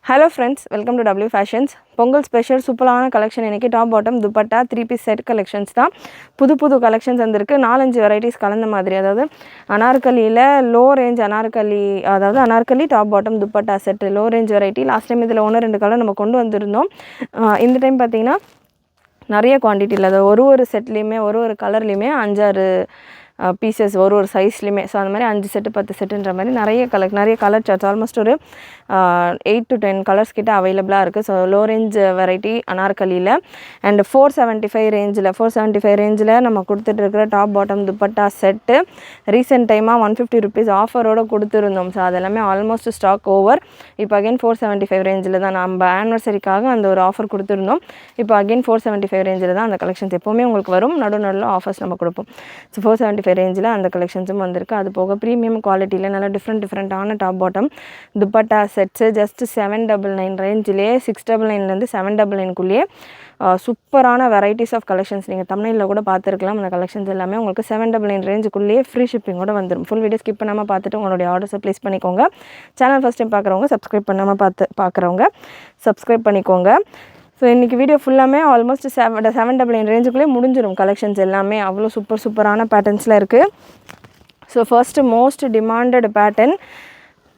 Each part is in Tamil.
Hello friends, welcome to W Fashions. Pongal special சூப்பரான கலெக்ஷன் இன்னைக்கு top bottom dupatta 3 piece set collections தான். புது கலெக்ஷன்ஸ் வந்திருக்கு. 4-5 வெரைட்டிஸ் கலந்த மாதிரி. அதாவது அனார்கலியில லோ ரேஞ்ச் அனார்கலி, அதாவது Anarkali top bottom dupatta set low range variety. Last time இதில் 1-2 கலர் நம்ம கொண்டு வந்திருந்தோம். இந்த டைம் பார்த்தீங்கன்னா நிறைய குவான்டிட்டியில், அதாவது ஒரு செட்லேயுமே ஒரு கலர்லேயுமே 5-6 பீசஸ் ஒரு சைஸ்லையுமே. ஸோ அந்த மாதிரி 5 செட்டு 10 செட்டுன்ற மாதிரி நிறைய கலர் சார்ட்ஸ் ஆல்மோஸ்ட் ஒரு 8 to 10 கலர்ஸ் கிட்ட அவைலபிளாக இருக்குது. ஸோ லோ ரேஞ்ச் வெரைட்டி அனார்கலியில் அண்ட் 475 ரேஞ்சில் நம்ம கொடுத்துட்டு இருக்கிற top bottom dupatta set recent டைமாக 150 rupees ஆஃபரோடு கொடுத்துருந்தோம். ஸோ அதெல்லாமே ஆல்மோஸ்ட் ஸ்டாக் ஓவர். இப்போ அகைன் 475 ரேஞ்சில் தான் நம்ம ஆனிவர்சரிக்காக அந்த ஒரு ஆஃபர் கொடுத்துருந்தோம். இப்போ அகைன் 475 ரேஞ்சில் தான் அந்த கலெக்ஷன்ஸ் எப்போவுமே உங்களுக்கு வரும். நடுவில் ஆஃபர்ஸ் நம்ம கொடுப்போம். ஸோ 475 ரேஞ்சில் அந்த கலெக்ஷன்ஸும் வந்திருக்கு. அது போக ப்ரீமியம் குவாலிட்டியில் நல்லா டிஃப்ரெண்ட்டான top bottom dupatta sets just 799 ரேஞ்சிலே 699 799 சூப்பரான வெரைட்டிஸ் ஆஃப் கலெக்ஷன்ஸ். நீங்கள் தமிழில் கூட பார்த்துருக்கலாம். அந்த கலெக்ஷன்ஸ் எல்லாமே உங்களுக்கு 799 ரேஞ்சுக்குள்ளேயே ஃப்ரீ ஷிப்பிங்கோட வந்துடும். ஃபுல் வீடியோ ஸ்கிப் பண்ணாமல் பார்த்துட்டு உங்களுடைய ஆர்டர்ஸை ப்ளேஸ் பண்ணிக்கோங்க. சேனல் ஃபஸ்ட் டைம் பார்க்குறவங்க சப்ஸ்கிரைப் பண்ணாமல் பார்க்குறவங்க சப்ஸ்கிரைப் பண்ணிக்கோங்க. ஸோ இன்றைக்கி வீடியோ ஃபுல்லாமே ஆல்மோஸ்ட் 799 ரேஞ்சுக்குள்ளே முடிஞ்சிடும். கலெக்ஷன்ஸ் எல்லாமே அவ்வளோ சூப்பரான பேட்டர்ன்ஸில் இருக்குது. So first most demanded pattern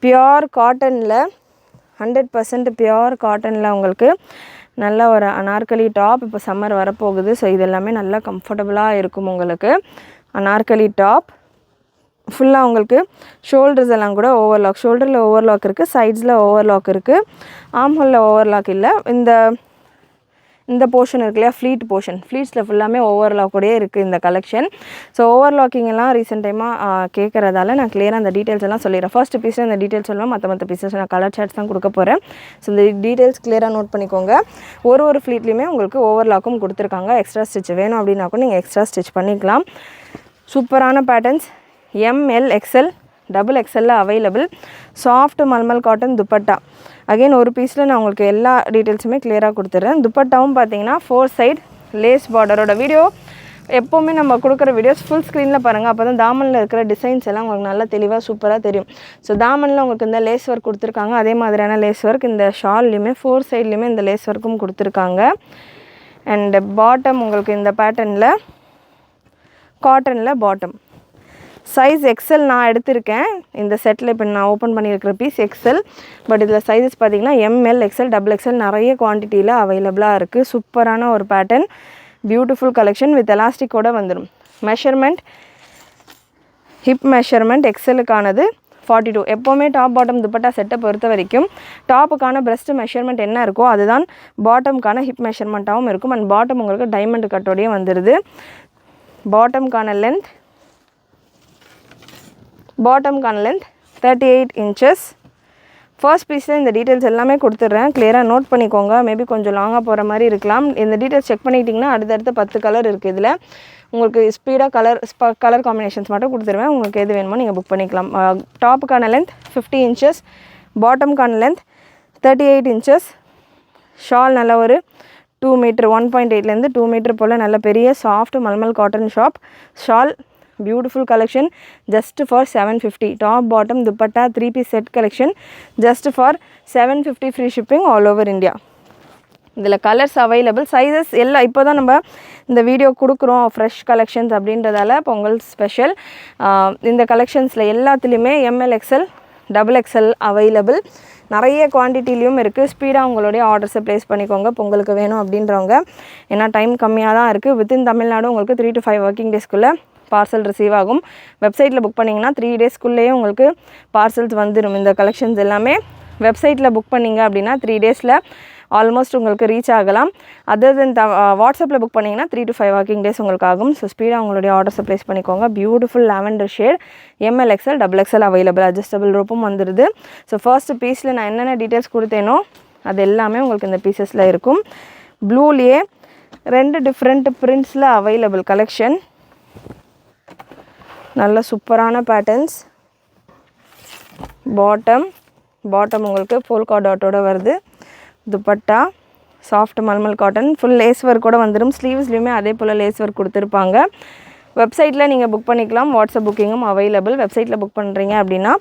pure காட்டனில் 100% பியோர் காட்டனில் உங்களுக்கு நல்ல ஒரு அனார்கலி டாப். இப்போ சம்மர் வரப்போகுது. ஸோ இது எல்லாமே நல்லா கம்ஃபர்டபுளாக இருக்கும் உங்களுக்கு. அனார்கலி டாப் ஃபுல்லாக உங்களுக்கு ஷோல்டர்ஸ் எல்லாம் கூட ஓவர்லாக், ஷோல்டரில் ஓவர்லாக் இருக்குது, சைட்ஸில் ஓவர்லாக் இருக்குது, ஆம்ஹோலில் ஓவர்லாக் இல்லை. இந்த போர்ஷன் இருக்கு இல்லையா, ஃப்ளீட்ஸில் ஃபுல்லாமே ஓவர்லாக்கோடையே இருக்குது இந்த கலெக்ஷன். ஸோ ஓவர்லாக்கிங் எல்லாம் ரீசெண்ட் டைமாக கேட்குறதால நான் கிளியராக அந்த டீட்டெயில்ஸ் எல்லாம் சொல்லிடுறேன். ஃபர்ஸ்ட் பீஸில் இந்த டீட்டெயில்ஸ் சொல்லலாம், மற்ற பீசஸ் நான் கலர் சார்ட்ஸ் தான் கொடுக்க போகிறேன். ஸோ இந்த டீட்டெயில்ஸ் கிளியராக நோட் பண்ணிக்கோங்க. ஒரு ஃப்ளீட்லேயுமே உங்களுக்கு ஓவர்லாக்கும் கொடுத்துருக்காங்க. எக்ஸ்ட்ரா ஸ்டிச் வேணும் அப்படின்னாக்கும் நீங்கள் எக்ஸ்ட்ரா ஸ்டிச் பண்ணிக்கலாம். சூப்பரான patterns ML XL XXL available. Soft mulmul cotton dupatta. Again ஒரு பீஸில் நான் உங்களுக்கு எல்லா டீட்டெயில்ஸுமே கிளியராக கொடுத்துட்றேன். துப்பட்டாவும் பார்த்தீங்கன்னா 4 சைடு லேஸ் பார்டரோட. வீடியோ எப்போவுமே நம்ம கொடுக்குற வீடியோஸ் ஃபுல் ஸ்க்ரீனில் பாருங்கள். அப்போ தான் தாமனில் இருக்கிற டிசைன்ஸ் எல்லாம் உங்களுக்கு நல்லா தெளிவாக சூப்பராக தெரியும். ஸோ தாமனில் உங்களுக்கு இந்த லேஸ் ஒர்க் கொடுத்துருக்காங்க. அதே மாதிரியான லேஸ் ஒர்க் இந்த ஷால்லையுமே 4 சைட்லேயுமே இந்த லேஸ் ஒர்க்கும் கொடுத்துருக்காங்க. அண்ட் பாட்டம் உங்களுக்கு இந்த பேட்டர்னில் காட்டனில் பாட்டம் சைஸ் XL நான் எடுத்திருக்கேன். இந்த செட்டில் இப்போ நான் ஓப்பன் பண்ணியிருக்கிற பீஸ் XL. பட் இதில் சைஸஸ் பார்த்திங்கன்னா ML XL XXL நிறைய குவான்டிட்டியில் அவைலபிளாக இருக்குது. சூப்பரான ஒரு பேட்டர்ன், பியூட்டிஃபுல் கலெக்ஷன் வித் எலாஸ்டிக்கோடு வந்துடும். மெஷர்மெண்ட் ஹிப் மெஷர்மெண்ட் XLக்கானது 42. எப்போவுமே டாப் பாட்டம் துப்பட்டா செட்டை பொறுத்த வரைக்கும் டாப்புக்கான பிரஸ்ட் மெஷர்மெண்ட் என்ன இருக்கோ அதுதான் பாட்டமுக்கான ஹிப் மெஷர்மெண்ட்டாகவும் இருக்கும். அண்ட் பாட்டம் உங்களுக்கு டைமண்ட் கட்டோடையே வந்துடுது. பாட்டமுக்கான லென்த் 38 inches. ஃபர்ஸ்ட் பீஸில் இந்த டீட்டெயில்ஸ் எல்லாமே கொடுத்துட்றேன். கிளியராக நோட் பண்ணிக்கோங்க. மேபி கொஞ்சம் லாங்காக போகிற மாதிரி இருக்கலாம். இந்த டீட்டெயில்ஸ் செக் பண்ணிக்கிட்டிங்கன்னா அடுத்தடுத்த 10 கலர் இருக்குது. இதில் உங்களுக்கு ஸ்பீடாக கலர் காம்பினேஷன்ஸ் மட்டும் கொடுத்துருவேன். உங்களுக்கு எது வேணுமோ நீங்கள் புக் பண்ணிக்கலாம். டாப்புக்கான லென்த் 50 inches, பாட்டமுக்கான லென்த் 38 inches. ஷால் நல்ல ஒரு 2 மீட்டர் 1.8லேருந்து 2 மீட்டர் போல் நல்ல பெரிய soft mulmul cotton shawl. Beautiful collection just for 750. Top bottom dupatta 3 piece set collection just for 750 free shipping all over India. இதில் கலர்ஸ் அவைலபிள், சைஸஸ் எல்லாம் இப்போ தான் நம்ம இந்த வீடியோ கொடுக்குறோம் ஃப்ரெஷ் கலெக்ஷன்ஸ் அப்படின்றதால பொங்கல் ஸ்பெஷல். இந்த கலெக்ஷன்ஸில் எல்லாத்துலேயுமே ML XL XXL அவைலபிள். நிறைய குவான்டிட்டிலையும் இருக்குது. ஸ்பீடாக உங்களுடைய ஆர்டர்ஸை ப்ளேஸ் பண்ணிக்கோங்க பொங்கலுக்கு வேணும் அப்படின்றவங்க. ஏன்னா டைம் கம்மியாக தான் இருக்குது. வித்தின் தமிழ்நாடு உங்களுக்கு 3 to 5 ஒர்க்கிங் டேஸ்க்குள்ளே பார்சல் ரிசீவ் ஆகும். வெப்சைட்டில் புக் பண்ணிங்கன்னா 3 டேஸ்க்குள்ளேயே உங்களுக்கு பார்சல்ஸ் வந்துடும். இந்த கலெக்ஷன்ஸ் எல்லாமே வெப்சைட்டில் புக் பண்ணிங்க அப்படின்னா 3 டேஸில் ஆல்மோஸ்ட் உங்களுக்கு ரீச் ஆகலாம். அதர் தென் வாட்ஸ்அப்பில் புக் பண்ணிங்கன்னா 3 to 5 ஒர்க்கிங் டேஸ் உங்களுக்கு ஆகும். ஸோ ஸ்பீடாக உங்களுடைய ஆர்டர்ஸை ப்ளேஸ் பண்ணிக்கோங்க. Beautiful lavender shade ML XL XXL அவைலபிள். அட்ஜஸ்டபிள் ரோப்பும் வந்துடுது. ஸோ ஃபர்ஸ்ட் பீஸில் நான் என்னென்ன டீட்டெயில்ஸ் கொடுத்தேனோ அது எல்லாமே உங்களுக்கு இந்த பீசஸில் இருக்கும். ப்ளூலேயே 2 டிஃப்ரெண்ட் பிரிண்ட்ஸில் அவைலபிள் கலெக்ஷன். நல்ல சூப்பரான பேட்டர்ன்ஸ். பாட்டம் உங்களுக்கு போல்கா டாட்டோட வருது. Dupatta soft mulmul cotton full lace work கூட வந்துடும். ஸ்லீவ்ஸ்லையுமே அதே போல் லேஸ் ஒர்க் கொடுத்துருப்பாங்க. வெப்சைட்டில் நீங்கள் புக் பண்ணிக்கலாம். வாட்ஸ்அப் புக்கிங்கும் அவைலபிள். வெப்சைட்டில் புக் பண்ணுறீங்க அப்படின்னா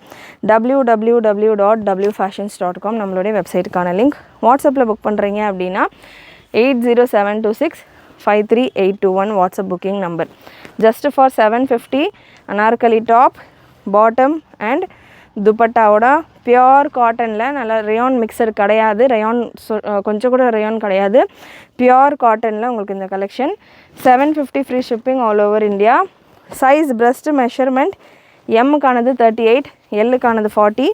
www.wfashions.com நம்மளுடைய வெப்சைட்டுக்கான லிங்க். வாட்ஸ்அப்பில் புக் பண்ணுறீங்க அப்படின்னா 8072653821 WhatsApp booking number. Just for 750 anarkali top, bottom and துப்பட்டாவோட பியோர் காட்டனில் நல்லா ரேயான் மிக்சர் கிடையாது, ரேயான் கொஞ்சம் கூட ரேயான் கிடையாது, பியோர் காட்டனில் உங்களுக்கு இந்த collection 750 free shipping all over India. Size breast measurement எம்முக்கானது 38, எல்லுக்கானது 40,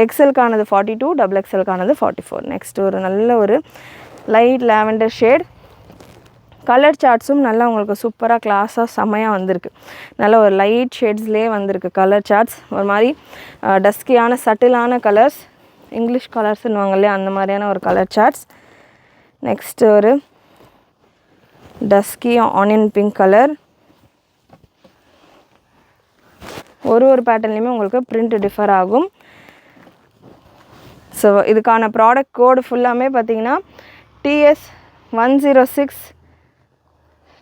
எக்ஸ்எல்கானது 42, டபுள் எக்ஸ்எல்கானது 44. நெக்ஸ்ட் ஒரு நல்ல ஒரு லைட் லாவெண்டர் ஷேட். கலர் சார்ட்ஸும் நல்லா உங்களுக்கு சூப்பராக கிளாஸாக செம்மையாக வந்திருக்கு. நல்ல ஒரு லைட் ஷேட்ஸ்லேயே வந்திருக்கு கலர் சார்ட்ஸ். ஒரு மாதிரி டஸ்கியான சட்டிலான கலர்ஸ், இங்கிலீஷ் கலர்ஸ்ன்னு இல்லையா அந்த மாதிரியான ஒரு கலர் சார்ட்ஸ். நெக்ஸ்ட்டு ஒரு டஸ்கி ஆனியன் பிங்க் கலர். ஒரு பேட்டர்ன்லேயுமே உங்களுக்கு பிரிண்ட் டிஃபர் ஆகும். ஸோ இதுக்கான ப்ராடக்ட் கோடு ஃபுல்லாமே பார்த்தீங்கன்னா TS106,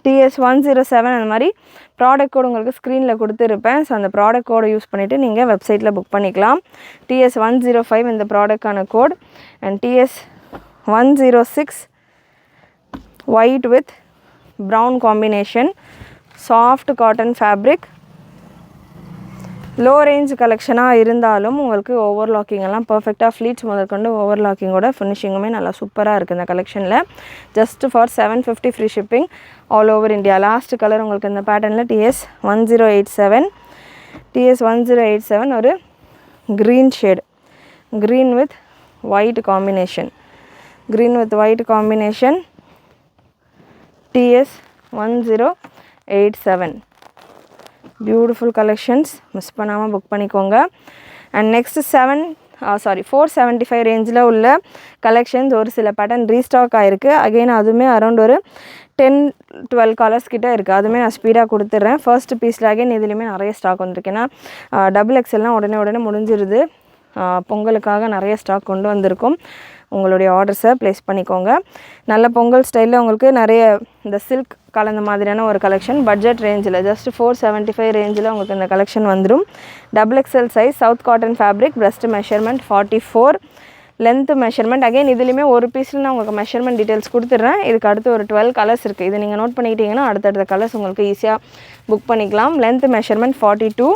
TS107 அந்த மாதிரி ப்ராடக்ட் கோடு உங்களுக்கு ஸ்க்ரீனில் கொடுத்துருப்பேன். ஸோ அந்த ப்ராடக்ட் கோடை யூஸ் பண்ணிவிட்டு நீங்கள் வெப்சைட்டில் புக் பண்ணிக்கலாம். TS105 இந்த ப்ராடக்டான code and TS106 white with brown combination, soft cotton fabric. Low range கலெக்ஷனாக இருந்தாலும் உங்களுக்கு ஓவர்லாக்கிங் எல்லாம் பர்ஃபெக்டாக ஃப்ளீட்ஸ் முதற்கொண்டு ஓவர்லாக்கிங்கோட ஃபினிஷிங்குமே நல்லா சூப்பராக இருக்குது இந்த கலெக்ஷனில். Just for 750 free shipping all over India. Last colour உங்களுக்கு இந்த பேட்டர்னில் TS107 ஒரு green shade, green with white combination, TS107 beautiful collections. Miss பண்ணாமல் புக் பண்ணிக்கோங்க. அண்ட் நெக்ஸ்ட் 475 ரேஞ்சில் உள்ள கலெக்ஷன்ஸ் ஒரு சில பேட்டர்ன் ரீஸ்டாக் ஆகிருக்கு. அகெயின் அதுவுமே அரௌண்ட் ஒரு 10-12 கலர்ஸ் கிட்டே இருக்குது. அதுவுமே நான் ஸ்பீடாக கொடுத்துட்றேன். ஃபர்ஸ்ட் பீஸில் அகெயின் இதுலேயுமே நிறைய ஸ்டாக் வந்திருக்கு. ஏன்னா டபுள் எக்ஸ்எல்லாம் உடனே முடிஞ்சிருது. பொங்கலுக்காக நிறைய ஸ்டாக் கொண்டு வந்திருக்கும். உங்களுடைய ஆர்டர்ஸை ப்ளேஸ் பண்ணிக்கோங்க. நல்ல பொங்கல் ஸ்டைலில் உங்களுக்கு நிறைய இந்த சில்க் கலந்த மாதிரியான ஒரு கலெக்ஷன் பட்ஜெட் ரேஞ்சில் ஜஸ்ட் 475 ரேஞ்சில் உங்களுக்கு இந்த கலெக்ஷன் வந்துடும். Double XL size, south cotton fabric, breast measurement 44, length measurement. Again இதுலேயுமே ஒரு பீஸில் நான் உங்களுக்கு மெஷர்மெண்ட் டீட்டெயில்ஸ் கொடுத்துட்றேன். இதுக்கு அடுத்து ஒரு 12 கலர்ஸ் இருக்குது. இதை நீங்கள் நோட் பண்ணிக்கிட்டிங்கன்னா அடுத்தடுத்த கலர்ஸ் உங்களுக்கு ஈஸியாக புக் பண்ணிக்கலாம். Length measurement 42,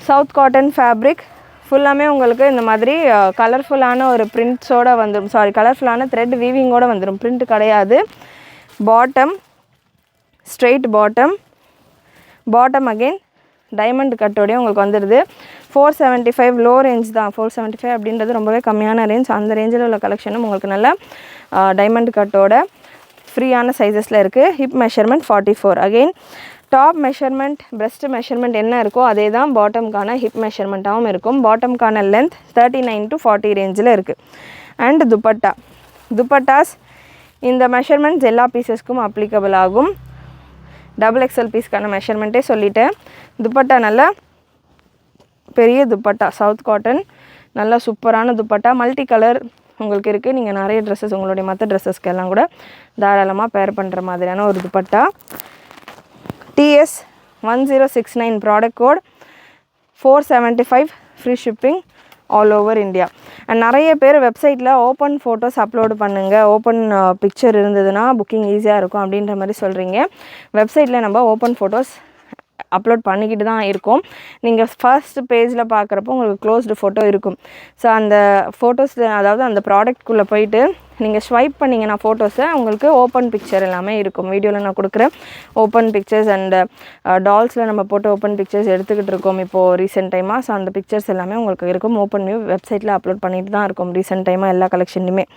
south cotton fabric. ஃபுல்லாமே உங்களுக்கு இந்த மாதிரி கலர்ஃபுல்லான ஒரு பிரிண்ட்ஸோடு வந்துடும், கலர்ஃபுல்லான த்ரெட் வீவிங்கோடு வந்துடும், பிரிண்ட் கிடையாது. Bottom straight bottom again diamond கட்டோடையும் உங்களுக்கு வந்துடுது. 475 லோ ரேஞ்ச் தான். 475 அப்படின்றது ரொம்பவே கம்மியான ரேஞ்ச். அந்த ரேஞ்சில் உள்ள கலெக்ஷனும் உங்களுக்கு நல்ல டைமண்ட் கட்டோட ஃப்ரீயான சைஸஸில் இருக்குது. Hip measurement 44. Again top measurement, breast measurement என்ன இருக்கோ அதே தான் பாட்டம்கான ஹிப் மெஷர்மெண்ட்டாகவும் இருக்கும். பாட்டம்கான லென்த் 39 to 40 ரேஞ்சில் இருக்குது. அண்ட் துப்பட்டாஸ் இந்த மெஷர்மெண்ட்ஸ் எல்லா பீசஸ்க்கும் அப்ளிகபிள் ஆகும். டபுள் எக்ஸ்எல் பீஸ்க்கான மெஷர்மெண்ட்டே சொல்லிட்டேன். துப்பட்டா நல்லா பெரிய துப்பட்டா, சவுத் காட்டன், நல்லா சூப்பரான துப்பட்டா, மல்டி கலர் உங்களுக்கு இருக்குது. நீங்கள் நிறைய ட்ரெஸ்ஸஸ் உங்களுடைய மற்ற ட்ரெஸ்ஸஸ்க்கு எல்லாம் கூட தாராளமாக பேர் பண்ணுற மாதிரியான ஒரு dupatta. TS1069 product code, 475 free shipping all over India. And நிறைய பேர் வெப்சைட்டில் ஓப்பன் ஃபோட்டோஸ் அப்லோடு பண்ணுங்கள், ஓப்பன் பிக்சர் இருந்ததுன்னா புக்கிங் ஈஸியாக இருக்கும் அப்படின்ற மாதிரி சொல்கிறீங்க. வெப்சைட்டில் நம்ம ஓப்பன் ஃபோட்டோஸ் அப்லோட் பண்ணிக்கிட்டு தான் இருக்கோம். நீங்கள் ஃபர்ஸ்ட் பேஜில் பார்க்குறப்போ உங்களுக்கு க்ளோஸ்டு ஃபோட்டோ இருக்கும். ஸோ அந்த ஃபோட்டோஸ், அதாவது அந்த ப்ராடக்ட்குள்ளே போயிட்டு நீங்கள் ஸ்வைப் பண்ணிங்கன்னா ஃபோட்டோஸை உங்களுக்கு ஓப்பன் பிக்சர் எல்லாமே இருக்கும். வீடியோவில் நான் கொடுக்குறேன் ஓப்பன் பிக்சர்ஸ் அண்ட் டால்ஸில் நம்ம போட்டு ஓப்பன் பிக்சர்ஸ் எடுத்துக்கிட்டு இருக்கோம் இப்போது ரீசெண்ட் டைமாக. ஸோ அந்த பிக்சர்ஸ் எல்லாமே உங்களுக்கு இருக்கும். ஓப்பன் வியூ வெப்சைட்டில் அப்லோட் பண்ணிட்டு தான் இருக்கும் ரீசெண்ட் டைமாக எல்லா கலெக்ஷன்லையுமே.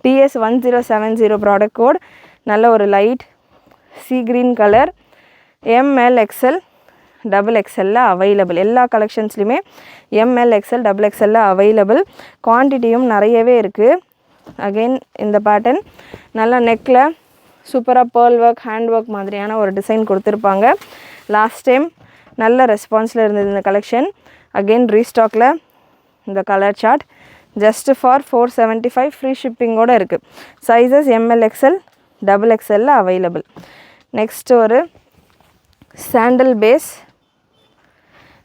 TS1070 ப்ராடக்ட் கோட், நல்ல ஒரு light sea green colour, ML XL double எக்ஸ்எல்ல அவைலபிள். எல்லா கலெக்ஷன்ஸ்லையுமே ML XL டபுள் எக்ஸ்எல்ல அவைலபிள். குவான்டிட்டியும் நிறையவே இருக்குது. அகெயின் இந்த பேட்டர்ன் நல்லா நெக்கில் சூப்பராக பேர்ல் ஒர்க், ஹேண்ட் ஒர்க் மாதிரியான ஒரு டிசைன் கொடுத்துருப்பாங்க. லாஸ்ட் டைம் நல்ல ரெஸ்பான்ஸில் இருந்தது இந்த கலெக்ஷன். அகெயின் ரீஸ்டாக்கில் இந்த colour chart just for 475 free ஷிப்பிங்கோடு இருக்குது. சைஸஸ் ML XL டபுள் எக்ஸ்எல்ல அவைலபிள். நெக்ஸ்ட் ஒரு சாண்டல் பேஸ்.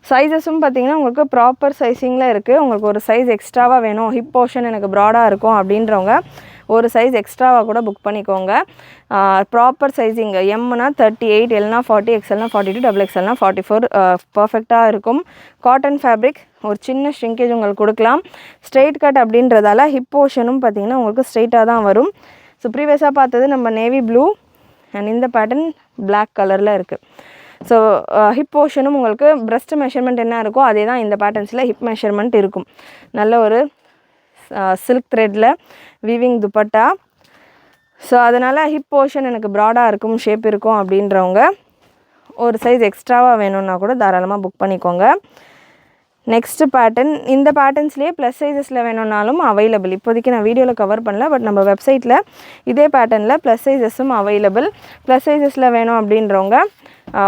சைஸஸும் பார்த்திங்கன்னா உங்களுக்கு ப்ராப்பர் சைஸிங்கில் இருக்குது. உங்களுக்கு ஒரு சைஸ் எக்ஸ்ட்ராவாக வேணும், ஹிப் போர்ஷன் எனக்கு ப்ராடாக இருக்கும் அப்படின்றவங்க ஒரு சைஸ் எக்ஸ்ட்ராவாக கூட புக் பண்ணிக்கோங்க. ப்ராப்பர் சைஸிங் எம்னா 38, எல்னா 40, எக்ஸ்எல்னா 42, டபுள் எக்ஸ்எல்னா 44 பர்ஃபெக்டாக இருக்கும். காட்டன் ஃபேப்ரிக், ஒரு சின்ன ஷ்ரிங்கேஜ் உங்களுக்கு கொடுக்கலாம். ஸ்ட்ரெயிட் கட் அப்படின்றதால ஹிப் போர்ஷனும் பார்த்திங்கன்னா உங்களுக்கு ஸ்ட்ரெயிட்டாக தான் வரும். ஸோ ப்ரீவியஸாக பார்த்தது நம்ம நேவி ப்ளூ அண்ட் இந்த பேட்டர்ன் பிளாக் கலரில் இருக்குது. ஸோ ஹிப் போர்ஷனும் உங்களுக்கு பிரஸ்ட் மெஷர்மெண்ட் என்ன இருக்கோ அதே தான் இந்த பேட்டர்ன்ஸில் ஹிப் மெஷர்மெண்ட் இருக்கும். நல்ல ஒரு சில்க் த்ரெட்டில் வீவிங் துப்பட்டா. ஸோ அதனால் ஹிப் போர்ஷன் எனக்கு ப்ராடாக இருக்கும், ஷேப் இருக்கும் அப்படின்றவங்க ஒரு சைஸ் எக்ஸ்ட்ராவாக வேணும்னா கூட தாராளமாக புக் பண்ணிக்கோங்க. நெக்ஸ்ட்டு பேட்டர்ன், இந்த பேட்டர்ன்ஸ்லேயே ப்ளஸ் சைஸஸில் வேணும்னாலும் அவைலபிள். இப்போதைக்கு நான் வீடியோவில் கவர் பண்ணல, பட் நம்ம வெப்சைட்டில் இதே பேட்டர்னில் ப்ளஸ் சைஸஸும் அவைலபிள். ப்ளஸ் சைஸஸில் வேணும் அப்படின்றவங்க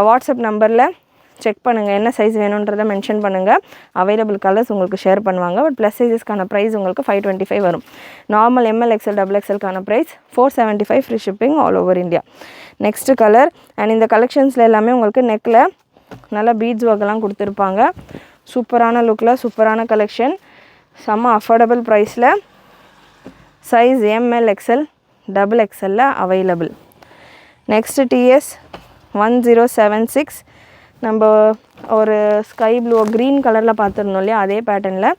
வாட்ஸ்அப் நம்பரில் செக் பண்ணுங்கள், என்ன சைஸ் வேணுன்றதை மென்ஷன் பண்ணுங்கள். அவைலபிள் கலர்ஸ் உங்களுக்கு ஷேர் பண்ணுவாங்க. பட் ப்ளஸ் சைஸஸ்க்கான ப்ரைஸ் உங்களுக்கு 525 வரும். நார்மல் எம்எல் எக்ஸ்எல் டபுள் எக்ஸ்எல்க்கான price 475, free shipping all over India. Next colour and இந்த கலெக்ஷன்ஸில் எல்லாமே உங்களுக்கு நெக்கில் நல்லா பீட்ஸ் ஒர்க்கெல்லாம் கொடுத்துருப்பாங்க. சூப்பரான லுக்கில் சூப்பரான கலெக்ஷன், செம்ம அஃபோர்டபுள் ப்ரைஸில். சைஸ் எம்எல் எக்ஸ்எல் டபுள் எக்ஸ்எல்ல அவைலபிள். நெக்ஸ்ட்டு டிஎஸ் 1076, நம்ம ஒரு ஸ்கை ப்ளூ க்ரீன் கலரில் பார்த்துருந்தோம் இல்லையா, அதே பேட்டர்னில்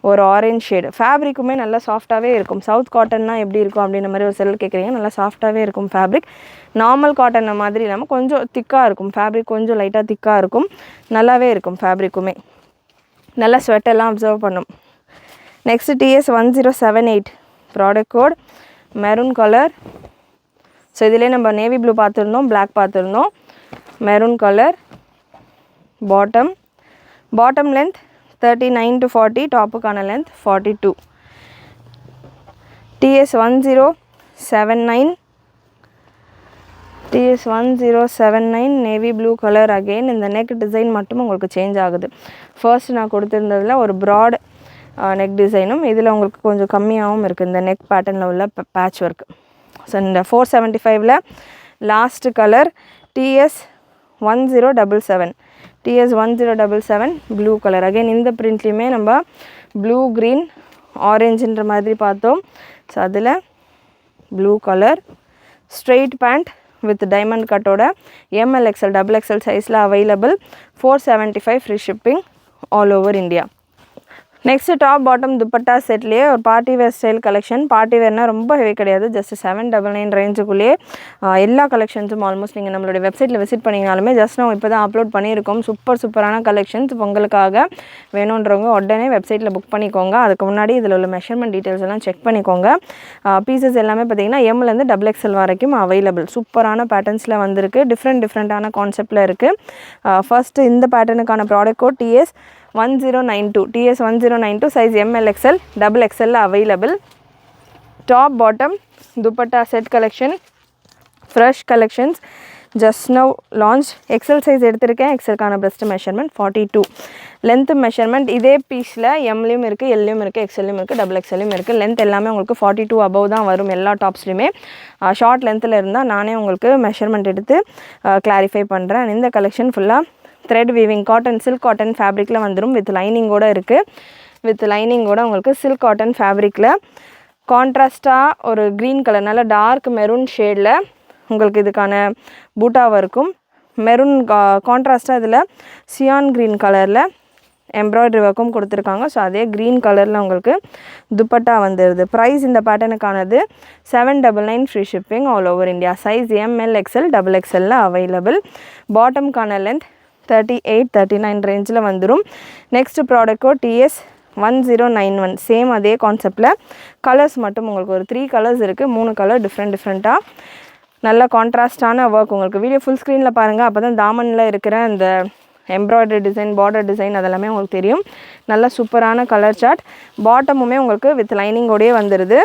ஒரு ஆரஞ்ச் ஷேடு. ஃபேப்ரிக்குமே நல்லா சாஃப்டாகவே இருக்கும். சவுத் காட்டன்னா எப்படி இருக்கும் அப்படின்ற மாதிரி ஒரு செல் கேட்குறீங்க. நல்லா சாஃப்டாகவே இருக்கும் ஃபேப்ரிக். நார்மல் காட்டன் மாதிரி இல்லாமல் கொஞ்சம் திக்காக இருக்கும் ஃபேப்ரிக், கொஞ்சம் லைட்டாக திக்காக இருக்கும். நல்லாவே இருக்கும் ஃபேப்ரிக்குமே, நல்லா ஸ்வெட்டெல்லாம் அப்சர்வ் பண்ணும். Next TS 1078, product code maroon colour. So இதிலே நம்ம நேவி ப்ளூ பார்த்துருந்தோம், பிளாக் பார்த்துருந்தோம். Maroon colour. Bottom length 39 to 40, டாப்புக்கான length 42. TS 1079 navy blue colour. Again இந்த நெக் டிசைன் மட்டும் உங்களுக்கு சேஞ்ச் ஆகுது. ஃபர்ஸ்ட் நான் கொடுத்துருந்ததில் ஒரு ப்ராட் நெக் டிசைனும் இதில் உங்களுக்கு கொஞ்சம் கம்மியாகவும் இருக்குது இந்த நெக் பேட்டர்னில் உள்ள பேட்ச் ஒர்க். ஸோ இந்த 475ல் last colour TS 1077 blue colour. Again இந்த பிரிண்ட்லேயுமே நம்ம ப்ளூ க்ரீன் ஆரஞ்சுன்ற மாதிரி பார்த்தோம். ஸோ அதில் blue colour. Straight pant with diamond கட்டோட எம்எல் எக்ஸ்எல் டபுள் எக்ஸ்எல் சைஸில் available. 475, free shipping all over India. Next top bottom dupatta செட்லேயே ஒரு party wear style collection. Party வேர்னால் ரொம்ப ஹெவி கிடையாது, ஜஸ்ட் 799 ரேஞ்சுக்குள்ளேயே எல்லா கலெக்ஷன்ஸும் ஆல்மோஸ்ட் நீங்கள் நம்மளுடைய வெப்சைட்டில் விசிட் பண்ணிங்கனாலுமே ஜஸ்ட் நான் இப்போ தான் அப்லோட் பண்ணியிருக்கோம். சூப்பரான கலெக்ஷன்ஸ் பொங்கலுக்காக வேணுன்றவங்க உடனே வெப்சைட்டில் புக் பண்ணிக்கோங்க. அதுக்கு முன்னாடி இதில் உள்ள மெஷர்மெண்ட் டீட்டெயில்ஸ் எல்லாம் செக் பண்ணிக்கோங்க. பீசஸ் எல்லாமே பார்த்திங்கன்னா எம்லேருந்து டபுள் எக்ஸ்எல் வரைக்கும் அவைலபிள். சூப்பரான பேட்டர்ன்ஸில் வந்திருக்கு, டிஃப்ரெண்ட்டான கான்செப்டில் இருக்குது. ஃபர்ஸ்ட்டு இந்த பேட்டர்னுக்கான product code TS 1092, size ML XL double எக்ஸ்எல்ல available. Top bottom dupatta set collection, fresh collections, just now launch. XL size எடுத்திருக்கேன். எக்ஸ்எல்கான பெஸ்ட் மெஷர்மெண்ட் 42. லென்த் மெஷர்மெண்ட் இதே பீஸில் எம்லேயும் இருக்குது, எல்லையும் இருக்குது, எக்ஸ்எல்லையும் இருக்குது, டபுள் எக்ஸ்எல்லையும் இருக்குது. லென்த் எல்லாமே உங்களுக்கு 42 அபவ் தான் வரும் எல்லா டாப்ஸ்லையுமே. ஷார்ட் லென்த்தில் இருந்தால் நானே உங்களுக்கு மெஷர்மெண்ட் எடுத்து கிளாரிஃபை பண்ணுறேன். இந்த கலெக்ஷன் ஃபுல்லாக thread weaving cotton silk cotton ஃபேப்ரிக்கில் வந்துடும். வித் லைனிங்கோடு இருக்குது. வித் லைனிங்கோட உங்களுக்கு சில்க் காட்டன் ஃபேப்ரிக்கில் கான்ட்ராஸ்ட்டாக ஒரு க்ரீன் கலர் நல்ல டார்க் மெரூன் ஷேடில் உங்களுக்கு இதுக்கான பூட்டாவாக இருக்கும். மெரூன் கான்ட்ராஸ்ட்டாக இதில் சியான் க்ரீன் கலரில் எம்ப்ராய்டரி ஒர்க்கும் கொடுத்துருக்காங்க. ஸோ அதே க்ரீன் கலரில் உங்களுக்கு துப்பட்டா வந்துடுது. ப்ரைஸ் இந்த பேட்டர்னுக்கானது 799, free shipping all over India. Size ML XL double எக்ஸ்எல்ல அவைலபிள். பாட்டம்கான லென்த் 38, 39 ரேஞ்சில் வந்துடும். Next product code TS 1091, same அதே கான்செப்டில். கலர்ஸ் மட்டும் உங்களுக்கு ஒரு 3 கலர்ஸ் இருக்குது. 3 கலர் டிஃப்ரெண்ட்டாக நல்ல கான்ட்ராஸ்டான ஒர்க். உங்களுக்கு வீடியோ ஃபுல் ஸ்க்ரீனில் பாருங்கள், அப்போ தான் தாமனில் இருக்கிற இந்த எம்ப்ராய்டரி டிசைன், பார்டர் டிசைன் அதெல்லாமே உங்களுக்கு தெரியும். நல்ல சூப்பரான கலர் சார்ட். பாட்டமுமே உங்களுக்கு வித் லைனிங்கோடையே வந்துடுது.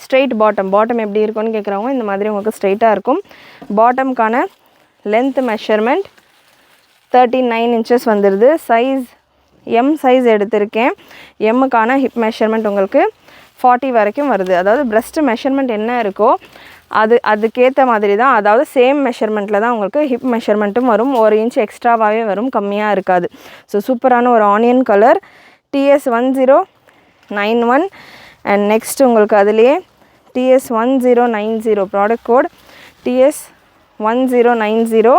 ஸ்ட்ரெயிட் பாட்டம் எப்படி இருக்கும்னு கேட்குறவங்க இந்த மாதிரி உங்களுக்கு ஸ்ட்ரெயிட்டாக இருக்கும். பாட்டம்கான லென்த் மெஷர்மெண்ட் 39 inches வந்துடுது. சைஸ் எம் சைஸ் எடுத்திருக்கேன். எம்முக்கான ஹிப் மெஷர்மெண்ட் உங்களுக்கு 40 வரைக்கும் வருது. அதாவது பிரஸ்ட் மெஷர்மெண்ட் என்ன இருக்கோ அதுக்கேற்ற மாதிரி தான், அதாவது சேம் மெஷர்மெண்ட்டில் தான் உங்களுக்கு ஹிப் மெஷர்மெண்ட்டும் வரும், 1 இன்ச் எக்ஸ்ட்ராவாகவே வரும், கம்மியாக இருக்காது. ஸோ சூப்பரான ஒரு onion colour TS1091. And next உங்களுக்கு அதுலேயே TS1090 product code TS1090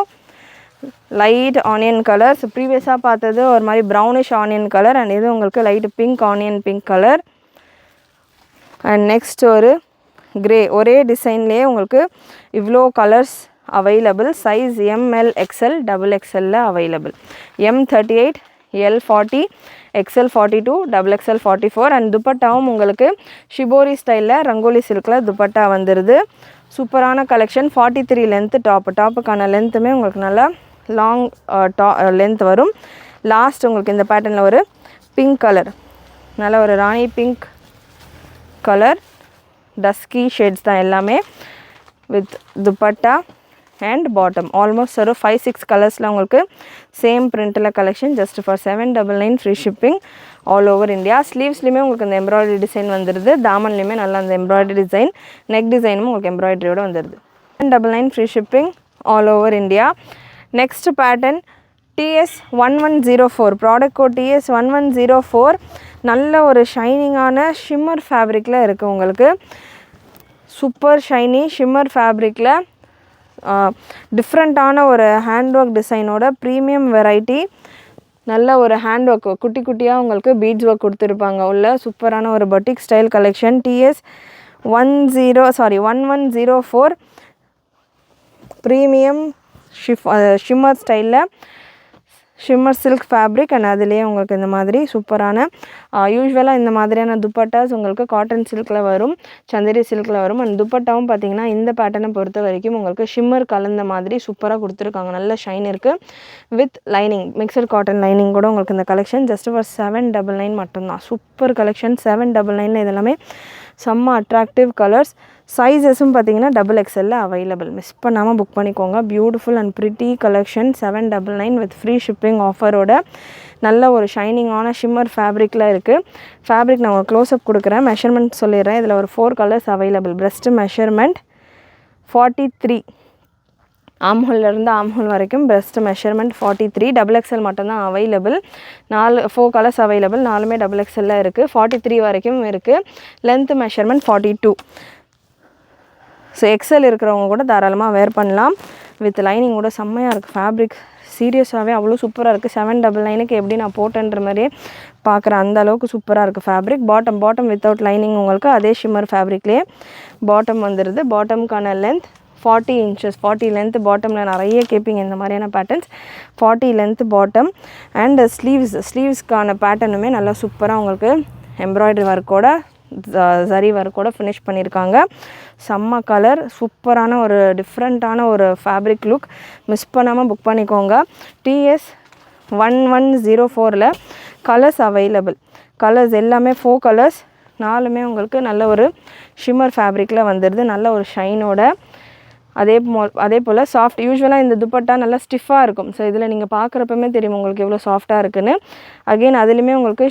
light onion colour. So ப்ரீவியஸாக பார்த்தது ஒரு மாதிரி ப்ரௌனிஷ் ஆனியன் கலர், அண்ட் இது உங்களுக்கு light pink onion pink colour. And next ஒரு கிரே, ஒரே டிசைன்லேயே உங்களுக்கு இவ்வளோ colours available. Size ML XL XXL available. M38 L40 XL42 XXL 44. And துப்பட்டாவும் உங்களுக்கு ஷிபோரி ஸ்டைலில் ரங்கோலி சில்கில் துப்பட்டா வந்துடுது. சூப்பரான கலெக்ஷன். 43 லென்த்து டாப்புக்கான லென்த்துமே உங்களுக்கு நல்லா லாங் லென்த் வரும். லாஸ்ட் உங்களுக்கு இந்த பேட்டர்னில் ஒரு பிங்க் கலர், நல்ல ஒரு rani pink colour, dusky shades தான் எல்லாமே, with dupatta and bottom. Almost ஒரு 5-6 கலர்ஸில் உங்களுக்கு சேம் பிரிண்டில் collection. Just for 799 free shipping all over India. ஸ்லீவ்ஸ்லையுமே உங்களுக்கு இந்த எம்ப்ராய்டரி டிசைன் வந்துடுது, தாமன்லேயுமே நல்லா அந்த எம்ப்ராய்டரி டிசைன், நெக் டிசைனும் உங்களுக்கு எம்ப்ராய்டரியோடு வந்துடுது. 799 free shipping all over India. Next pattern TS1104 product code TS1104. நல்ல ஒரு ஷைனிங்கான ஷிம்மர் ஃபேப்ரிக்கில் இருக்குது உங்களுக்கு. சூப்பர் ஷைனி ஷிம்மர் ஃபேப்ரிக்கில் டிஃப்ரெண்ட்டான ஒரு ஹேண்ட் ஒர்க் டிசைனோட ப்ரீமியம் வெரைட்டி. நல்ல ஒரு ஹேண்ட் ஒர்க், குட்டி குட்டியாக உங்களுக்கு பீட்ஸ் ஒர்க் கொடுத்துருப்பாங்க உள்ள. சூப்பரான ஒரு boutique style collection. TS1104 premium shimmer ஸ்டைலில் ஷிம்மர் சில்க் ஃபேப்ரிக். அண்ட் அதுலேயே உங்களுக்கு இந்த மாதிரி சூப்பரான யூஸ்வலாக இந்த மாதிரியான துப்பட்டாஸ் உங்களுக்கு காட்டன் சில்கில் வரும், சந்தேரி சில்கில் வரும். அண்ட் துப்பட்டாவும் பார்த்தீங்கன்னா இந்த பேட்டர்னை பொறுத்த வரைக்கும் உங்களுக்கு ஷிம்மர் கலந்த மாதிரி சூப்பராக கொடுத்துருக்காங்க. நல்ல ஷைன் இருக்குது with lining, mixture cotton lining கூட உங்களுக்கு இந்த கலெக்ஷன். ஜஸ்ட் ஃபார் 799 மட்டும்தான். Super collection. 799 இதெல்லாமே செம்ம அட்ராக்டிவ் கலர்ஸ். சைஸஸும் பார்த்தீங்கன்னா XXL அவைலபிள். மிஸ் பண்ணாமல் புக் பண்ணிக்கோங்க. Beautiful and pretty collection. 799 with free shipping ஆஃபரோட நல்ல ஒரு ஷைனிங்கான ஷிம்மர் ஃபேப்ரிக்கில் இருக்குது. ஃபேப்ரிக் நான் உங்களுக்கு க்ளோஸ்அப் கொடுக்குறேன், மெஷர்மெண்ட் சொல்லிடுறேன். இதில் ஒரு 4 கலர்ஸ் அவைலபிள். பிரஸ்ட் மெஷர்மெண்ட் 43, ஆம்ஹோல்லேருந்து ஆம்ஹோல் வரைக்கும் பிரஸ்ட் மெஷர்மெண்ட் 43. XXL மட்டும்தான் அவைலபிள். 4 கலர்ஸ் அவைலபிள், 4மே XXL இருக்குது. 43 வரைக்கும் இருக்குது. Length measurement 42. ஸோ XL இருக்கிறவங்க கூட தாராளமாக வேர் பண்ணலாம். வித் லைனிங் கூட செம்மையாக இருக்குது ஃபேப்ரிக். சீரியஸாகவே அவ்வளோ சூப்பராக இருக்குது. 799க்கு எப்படி நான் போட்டேன்ற மாதிரியே பார்க்குறேன், அந்த அளவுக்கு சூப்பராக இருக்குது ஃபேப்ரிக். பாட்டம் வித்தவுட் லைனிங் உங்களுக்கு அதே ஷிம்மர் ஃபேப்ரிக்லேயே பாட்டம் வந்துடுது. பாட்டமுக்கான லென்த் 40 inches. 40 லென்த் பாட்டமில் நிறைய கேட்பீங்க இந்த மாதிரியான பேட்டர்ன்ஸ். 40 length bottom. அண்ட் ஸ்லீவ்ஸ்க்கான பேட்டர்னுமே நல்லா சூப்பராக உங்களுக்கு எம்ப்ராய்டரி ஒர்க்கோட சரி ஒர்க்கோட ஃபினிஷ் பண்ணியிருக்காங்க. செம்ம கலர், சூப்பரான ஒரு டிஃப்ரெண்ட்டான ஒரு ஃபேப்ரிக் லுக். மிஸ் பண்ணாமல் புக் பண்ணிக்கோங்க. TS1104 colours available. கலர்ஸ் எல்லாமே 4 கலர்ஸ், 4மே உங்களுக்கு நல்ல ஒரு ஷிம்மர் ஃபேப்ரிக்கில் வந்துடுது. நல்ல ஒரு ஷைனோட. அதே போல் சாஃப்ட். யூஸ்வலாக இந்த துப்பட்டா நல்லா ஸ்டிஃபாக இருக்கும். ஸோ இதில் நீங்கள் பார்க்குறப்பமே தெரியும் உங்களுக்கு எவ்வளோ சாஃப்டாக இருக்குன்னு. அகெயின் அதுலேயுமே உங்களுக்கு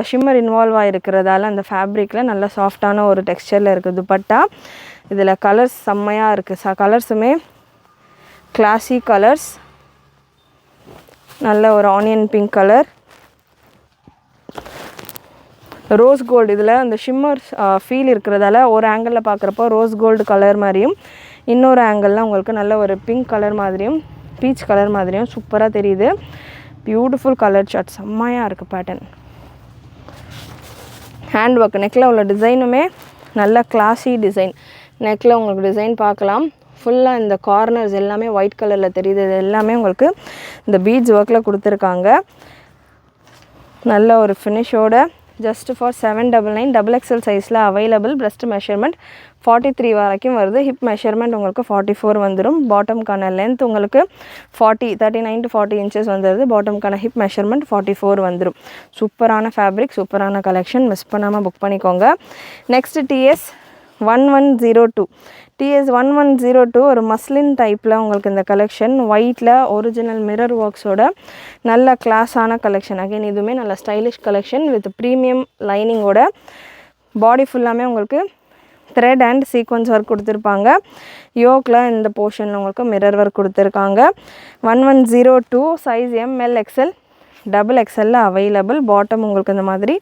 ஷிம்மர் இன்வால்வ் ஆகிருக்கிறதால அந்த ஃபேப்ரிக்கில் நல்ல சாஃப்டான ஒரு டெக்ஸ்சரில் இருக்குது துப்பட்டா. இதில் கலர்ஸ் செம்மையாக இருக்குது. கலர்ஸுமே கிளாசி கலர்ஸ். நல்ல ஒரு onion pink colour, rose gold. இதில் அந்த ஷிம்மர் ஃபீல் இருக்கிறதால ஒரு ஆங்கிளில் பார்க்குறப்போ ரோஸ் கோல்டு கலர் மாதிரியும், இன்னொரு ஆங்கிளில் உங்களுக்கு நல்ல ஒரு பிங்க் கலர் மாதிரியும் பீச் கலர் மாதிரியும் சூப்பராக தெரியுது. Beautiful colour chart. செம்மையாக இருக்குது பேட்டர்ன். ஹேண்ட் ஒர்க், நெக்கில் உள்ள டிசைனுமே நல்ல கிளாஸி டிசைன். நெக்கில் உங்களுக்கு டிசைன் பார்க்கலாம். ஃபுல்லாக இந்த கார்னர்ஸ் எல்லாமே ஒயிட் கலரில் தெரியுது. இது எல்லாமே உங்களுக்கு இந்த பீட்ஸ் ஒர்க்கில் கொடுத்துருக்காங்க. நல்ல ஒரு ஃபினிஷோட. Just for 799. XXL சைஸில் அவைலபிள். பிரஸ்ட் மெஷர்மெண்ட் 43 வரைக்கும் வருது. ஹிப் மெஷர்மெண்ட் உங்களுக்கு 44 வந்துடும். பாட்டமுக்கான லென்த் உங்களுக்கு 39 to 40 inches வந்துடுது. பாட்டமுக்கான ஹிப் மெஷர்மெண்ட் 44 வந்துடும். சூப்பரான ஃபேப்ரிக், சூப்பரான கலெக்ஷன். மிஸ் பண்ணாமல் புக் பண்ணிக்கோங்க. Next TS1102. TS1102 ஒரு மஸ்லின் டைப்பில் உங்களுக்கு இந்த கலெக்ஷன். ஒயிட்டில் ஒரிஜினல் மிரர் ஒர்க்ஸோட நல்ல கிளாஸான கலெக்ஷன். அகைன் இதுவுமே நல்ல ஸ்டைலிஷ் கலெக்ஷன் வித் ப்ரீமியம் லைனிங்கோட. பாடி ஃபுல்லாமே உங்களுக்கு த்ரெட் அண்ட் சீக்வன்ஸ் ஒர்க் கொடுத்துருப்பாங்க. யோக்கில் இந்த போர்ஷனில் உங்களுக்கு மிரர் ஒர்க் கொடுத்துருக்காங்க. 1102 size ML XL XXL available. Bottom உங்களுக்கு இந்த மாதிரி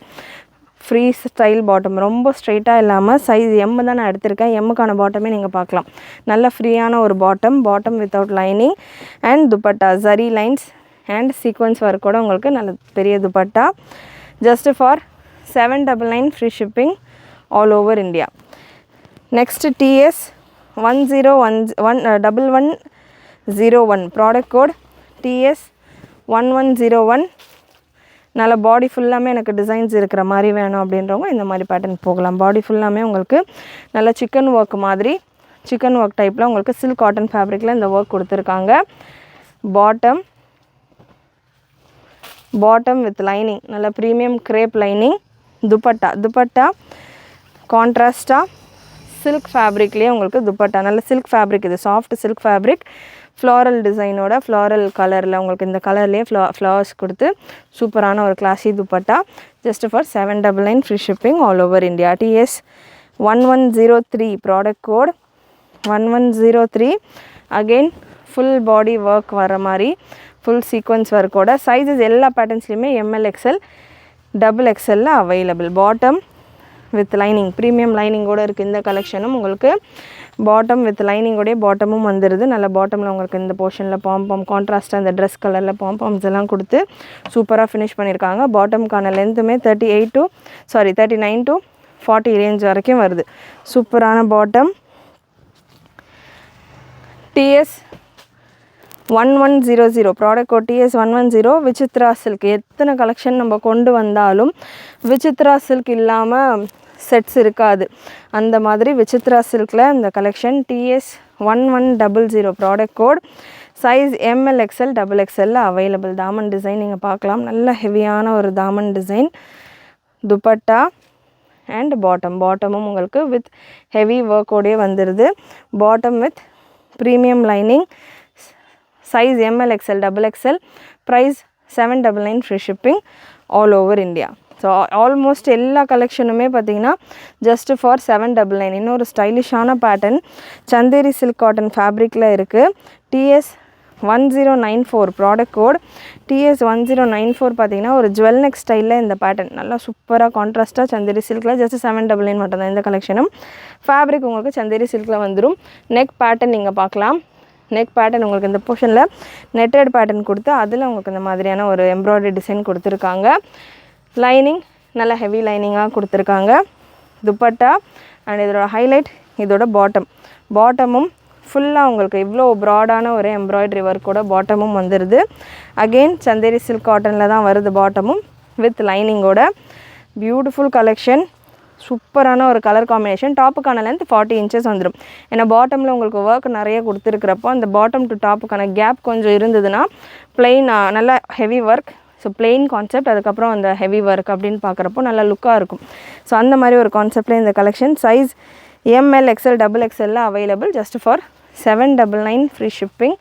ஃப்ரீ ஸ்டைல் பாட்டம், ரொம்ப ஸ்ட்ரைட்டாக இல்லாமல் சைஸ் M தான் நான் எடுத்திருக்கேன். எம்முக்கான பாட்டமே நீங்கள் பார்க்கலாம். நல்ல ஃப்ரீயான ஒரு bottom without lining and dupatta zari lines and sequins ஒர்க்கோட உங்களுக்கு நல்ல பெரிய dupatta. Just for 799 free shipping all over India. Next TS 1101 product code TS 1101. நல்ல பாடி ஃபுல்லாமே எனக்கு டிசைன்ஸ் இருக்கிற மாதிரி வேணும் அப்படின்றவங்க இந்த மாதிரி பேட்டர்ன் போகலாம். பாடி ஃபுல்லாமே உங்களுக்கு நல்ல சிக்கன் ஒர்க் மாதிரி, சிக்கன் ஒர்க் டைப்பில் உங்களுக்கு சில்க் காட்டன் ஃபேப்ரிக்கில் இந்த ஒர்க் கொடுத்துருக்காங்க. பாட்டம் வித் லைனிங், நல்ல ப்ரீமியம் கிரேப் லைனிங். துப்பட்டா கான்ட்ராஸ்டாக சில்க் ஃபேப்ரிக்லேயே உங்களுக்கு துப்பட்டா, நல்ல சில்க் ஃபேப்ரிக், இது சாஃப்ட் சில்க் ஃபேப்ரிக், ஃப்ளாரல் டிசைனோட ஃப்ளாரல் கலரில் உங்களுக்கு இந்த கலர்லேயே ஃப்ளவர்ஸ் கொடுத்து சூப்பரான ஒரு classy dupatta. Just for 799 free shipping all over India. TS 1103 product code 1103. Again full body work வர மாதிரி ஃபுல் சீக்வன்ஸ் ஒர்க்கோட சைஸஸ் எல்லா பேட்டர்ன்ஸ்லையுமே ML XL XXL available. Bottom with lining, premium லைனிங்கோடு இருக்குது இந்த கலெக்ஷனும். உங்களுக்கு பாட்டம் வித் லைனிங்கோடைய பாட்டமும் வந்துடுது. நல்ல பாட்டமில் உங்களுக்கு இந்த போர்ஷனில் பாம்பாம் கான்ட்ராஸ்ட்டாக இந்த ட்ரெஸ் கலரில் பாம்பாம்ஸ் எல்லாம் கொடுத்து சூப்பராக ஃபினிஷ் பண்ணியிருக்காங்க. பாட்டமுக்கான லென்த்துமே 39 to 40 ரேஞ்ச் வரைக்கும் வருது. சூப்பரான bottom. TS 1100 product code TS 110 Vichitra silk. எத்தனை கலெக்ஷன் நம்ம கொண்டு வந்தாலும் விசித்ரா சில்க் இல்லாமல் செட்ஸ் இருக்காது. அந்த மாதிரி விசித்ரா சில்கில் இந்த collection. TS 1100 product code size ML XL XXL available. தாமன் டிசைன் நீங்கள் பார்க்கலாம், நல்ல ஹெவியான ஒரு தாமன் டிசைன். துப்பட்டா அண்ட் பாட்டமும் உங்களுக்கு வித் ஹெவி ஒர்க்கோடையே வந்துடுது. Bottom with premium lining, size ML XL XXL, price 799 free shipping all over India. So almost எல்லா கலெக்ஷனுமே பார்த்தீங்கன்னா ஜஸ்ட் ஃபார் 799. இன்னொரு ஸ்டைலிஷான பேட்டர்ன் சந்தேரி சில்க் காட்டன் ஃபேப்ரிக்கில் இருக்குது. TS 1094 ப்ராடக்ட் கோட் TS 1094 பார்த்தீங்கன்னா ஒரு ஜுவல் நெக் ஸ்டைலில் இந்த பேட்டர்ன் நல்லா சூப்பராக கான்ட்ராஸ்ட்டாக சந்தேரி சில்கில் ஜஸ்ட் 799 மட்டும்தான் இந்த கலெக்ஷனும். ஃபேப்ரிக் உங்களுக்கு சந்தேரி சில்கில் வந்துடும். நெக் பேட்டர்ன் நீங்கள் பார்க்கலாம். நெக் பேட்டர்ன் உங்களுக்கு இந்த போர்ஷனில் நெட்டட் பேட்டர்ன் கொடுத்து அதில் உங்களுக்கு இந்த மாதிரியான ஒரு எம்ப்ராய்டரி டிசைன் கொடுத்துருக்காங்க. லைனிங் நல்ல ஹெவி லைனிங்காக கொடுத்துருக்காங்க. துப்பட்டா அண்ட் இதோட ஹைலைட் இதோட பாட்டமும் ஃபுல்லாக உங்களுக்கு இவ்வளோ ப்ராடான ஒரு எம்ப்ராய்டரி ஒர்க்கோட பாட்டமும் வந்துடுது. அகெயின் சந்தேரி சில்க் காட்டனில் தான் வருது பாட்டமும் வித் லைனிங்கோட. பியூட்டிஃபுல் கலெக்ஷன், சூப்பரான ஒரு கலர் காம்பினேஷன். டாப்புக்கான லென்த் 40 இன்ச்சஸ் வந்துடும். ஏன்னா பாட்டமில் உங்களுக்கு ஒர்க் நிறைய கொடுத்துருக்கிறப்போ அந்த பாட்டம் டு டாப்புக்கான கேப் கொஞ்சம் இருந்ததுன்னா பிளெயின் நல்லா heavy work, so plain concept அதுக்கப்புறம் அந்த ஹெவி ஒர்க் அப்படின்னு பார்க்குறப்போ நல்லா லுக்காக இருக்கும். ஸோ அந்த மாதிரி ஒரு கான்செப்டில் இந்த collection. Size ML XL XXL available. Just for 799 free shipping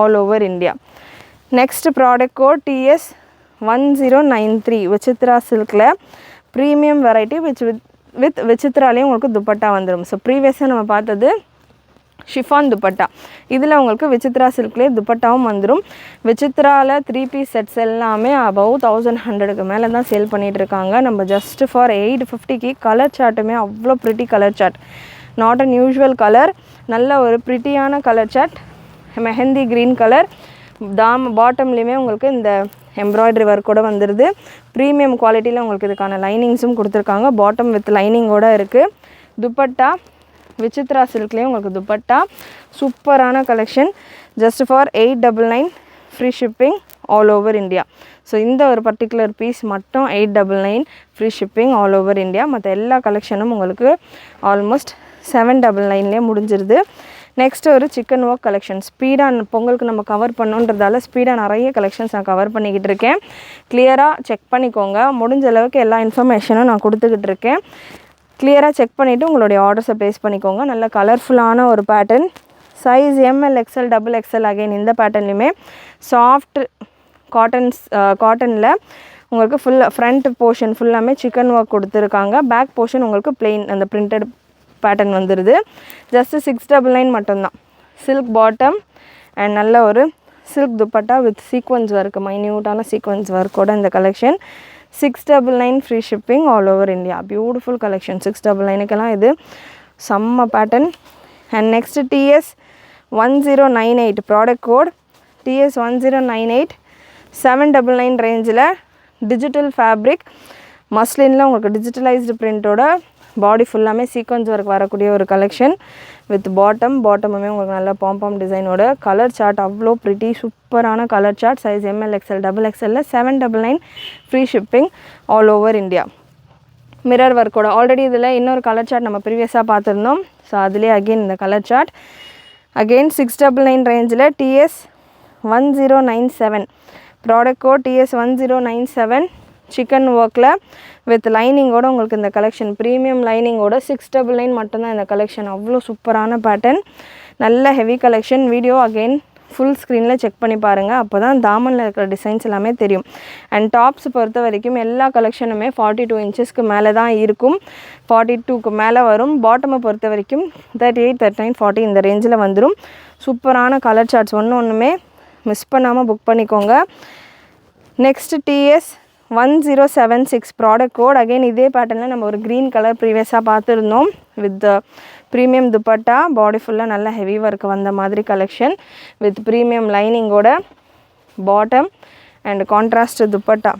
all over India. Next product code TS 1093 Vichitra சில்கில் ப்ரீமியம் வெரைட்டி வித் விசித்ராலேயும் உங்களுக்கு துப்பட்டா வந்துடும். ஸோ ப்ரீவியஸாக நம்ம பார்த்தது ஷிஃபான் துப்பட்டா, இதில் உங்களுக்கு விசித்ரா சில்க்லேயே துப்பட்டாவும் வந்துடும். விசித்ராவில் 3 பீஸ் செட்ஸ் எல்லாமே அபவ் 1100க்கு மேலே தான் சேல் பண்ணிகிட்டு இருக்காங்க. நம்ம ஜஸ்ட் ஃபார் 850க்கு கலர் சார்ட்டுமே அவ்வளோ pretty colour chart, not unusual colour, நல்ல ஒரு ப்ரிட்டியான colour chart, mehndi green colour. பாட்டம்லேயுமே உங்களுக்கு இந்த எம்ப்ராய்டரி ஒர்க்கோடு வந்துடுது. ப்ரீமியம் குவாலிட்டியில் உங்களுக்கு இதுக்கான லைனிங்ஸும் கொடுத்துருக்காங்க. பாட்டம் வித் லைனிங்கோடு இருக்குது. துப்பட்டா விசித்ரா சில்க்லேயும் உங்களுக்கு துப்பட்டா சூப்பரான collection. Just for 899 free shipping all over India. So இந்த ஒரு பர்டிகுலர் பீஸ் மட்டும் 899 free shipping all over India. மற்ற எல்லா கலெக்ஷனும் உங்களுக்கு ஆல்மோஸ்ட் 799லேயே முடிஞ்சிருது. நெக்ஸ்ட்டு ஒரு சிக்கன் ஒர்க் கலெக்ஷன். ஸ்பீடாக பொங்கலுக்கு நம்ம கவர் பண்ணோன்றதால ஸ்பீடாக நிறைய கலெக்ஷன்ஸ் நான் கவர் பண்ணிக்கிட்டு இருக்கேன். கிளியராக செக் பண்ணிக்கோங்க. முடிஞ்ச அளவுக்கு எல்லா இன்ஃபர்மேஷனும் நான் கொடுத்துக்கிட்டு இருக்கேன். கிளியராக செக் பண்ணிவிட்டு உங்களுடைய ஆர்டர்ஸை ப்ளேஸ் பண்ணிக்கோங்க. நல்ல கலர்ஃபுல்லான ஒரு pattern. Size ML XL XXL. Again இந்த பேட்டர்ன்லையுமே சாஃப்ட் காட்டனில் உங்களுக்கு ஃபுல் ஃப்ரண்ட் போர்ஷன் ஃபுல்லாமே சிக்கன் ஒர்க் கொடுத்துருக்காங்க. பேக் போர்ஷன் உங்களுக்கு பிளெயின் அந்த பிரிண்டட் பேட்டர்ன் வந்துடுது. ஜஸ்ட்டு 699 மட்டும்தான். சில்க் பாட்டம் அண்ட் நல்ல ஒரு silk dupatta with sequins work, மைன்யூட்டான சீக்வன்ஸ் ஒர்க்கோட இந்த collection 699 free shipping all over India. Beautiful collection. 699க்கெல்லாம் இது செம்ம pattern. And next TS 1098 product code TS 1098 799 ரேஞ்சில் டிஜிட்டல் ஃபேப்ரிக் மஸ்லினில் உங்களுக்கு டிஜிட்டலைஸ்டு பிரிண்ட்டோட பாடி ஃபுல்லாமே சீக்வன்ஸ் ஒர்க் வரக்கூடிய ஒரு கலெக்ஷன் வித் பாட்டமுமே உங்களுக்கு நல்ல பாம் டிசைனோட. கலர் சார்ட் அவ்வளோ ப்ரிட்டி சூப்பரான colour chart. Size ML XL XXL 799 free shipping all over India. Mirror ஒர்க்கோட. ஆல்ரெடி இதில் இன்னொரு கலர் சார்ட் நம்ம ப்ரீவியஸாக பார்த்துருந்தோம். ஸோ அதுலேயே அகெயின் இந்த கலர் சார்ட் அகெயின் 699 ரேஞ்சில் TS 1097 product code TS 1097 chikan ஒர்க்கில் வித் லைனிங்கோட உங்களுக்கு இந்த கலெக்ஷன் ப்ரீமியம் லைனிங்கோட 699 மட்டும்தான் இந்த கலெக்ஷன். அவ்வளோ சூப்பரான பேட்டர்ன், நல்ல heavy collection. Video again full ஸ்க்ரீனில் செக் பண்ணி பாருங்கள், அப்போ தான் தாமனில் இருக்கிற டிசைன்ஸ் எல்லாமே தெரியும். அண்ட் டாப்ஸ் பொறுத்த வரைக்கும் எல்லா கலெக்ஷனுமே 42 இன்ச்சஸ்க்கு மேலே தான் இருக்கும், 42க்கு மேலே வரும். பாட்டமை பொறுத்த வரைக்கும் 38, 39, 40 இந்த ரேஞ்சில் வந்துடும். சூப்பரான கலர் சார்ட்ஸ் ஒன்றுமே மிஸ் பண்ணாமல் புக் பண்ணிக்கோங்க. Next TS 1076 product code. Again இதே பேட்டர்னில் நம்ம ஒரு க்ரீன் கலர் ப்ரீவியஸாக பார்த்துருந்தோம் வித் ப்ரீமியம் துப்பட்டா, பாடி ஃபுல்லாக நல்ல ஹெவி ஒர்க் வந்த மாதிரி கலெக்ஷன் வித் ப்ரீமியம் லைனிங்கோட bottom and contrast dupatta.